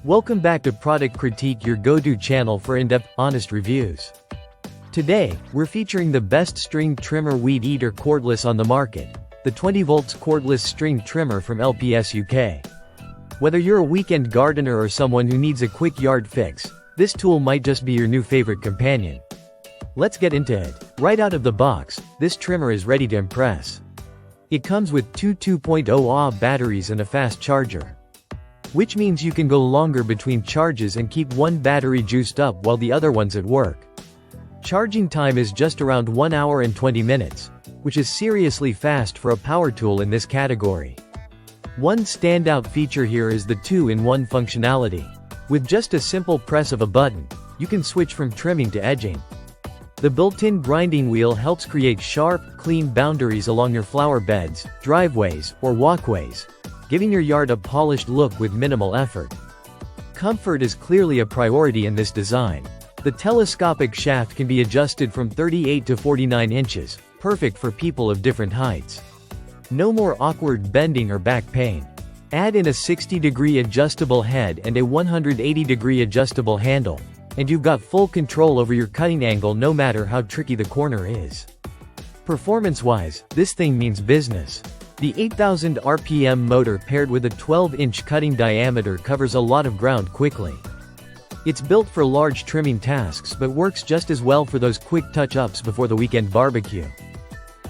Welcome back to Product Critique, your go-to channel for in-depth, honest reviews. Today, we're featuring the best string trimmer weed eater cordless on the market, the 20 volts cordless string trimmer from LPSUK. Whether you're a weekend gardener or someone who needs a quick yard fix, this tool might just be your new favorite companion. Let's get into it. Right out of the box, this trimmer is ready to impress. It comes with two 2.0 Ah batteries and a fast charger, which means you can go longer between charges and keep one battery juiced up while the other one's at work. Charging time is just around 1 hour and 20 minutes, which is seriously fast for a power tool in this category. One standout feature here is the 2-in-1 functionality. With just a simple press of a button, you can switch from trimming to edging. The built-in grinding wheel helps create sharp, clean boundaries along your flower beds, driveways, or walkways, giving your yard a polished look with minimal effort. Comfort is clearly a priority in this design. The telescopic shaft can be adjusted from 38 to 49 inches, perfect for people of different heights. No more awkward bending or back pain. Add in a 60-degree adjustable head and a 180-degree adjustable handle, and you've got full control over your cutting angle no matter how tricky the corner is. Performance-wise, this thing means business. The 8,000 RPM motor paired with a 12-inch cutting diameter covers a lot of ground quickly. It's built for large trimming tasks but works just as well for those quick touch-ups before the weekend barbecue.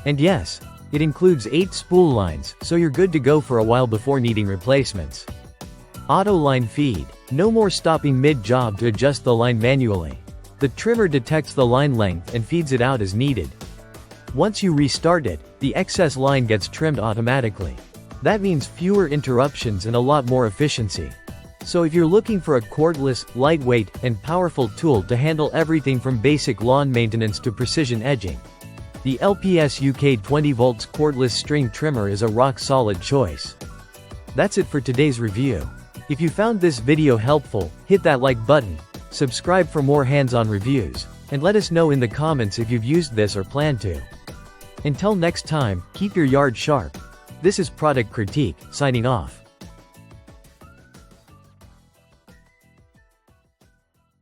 And yes, it includes 8 spool lines, so you're good to go for a while before needing replacements. Auto line feed. No more stopping mid-job to adjust the line manually. The trimmer detects the line length and feeds it out as needed. Once you restart it, the excess line gets trimmed automatically. That means fewer interruptions and a lot more efficiency. So if you're looking for a cordless, lightweight, and powerful tool to handle everything from basic lawn maintenance to precision edging, the LPSUK 20 volts cordless string trimmer is a rock-solid choice. That's it for today's review. If you found this video helpful, hit that like button, subscribe for more hands-on reviews, and let us know in the comments if you've used this or plan to. Until next time, keep your yard sharp. This is Product Critique, signing off.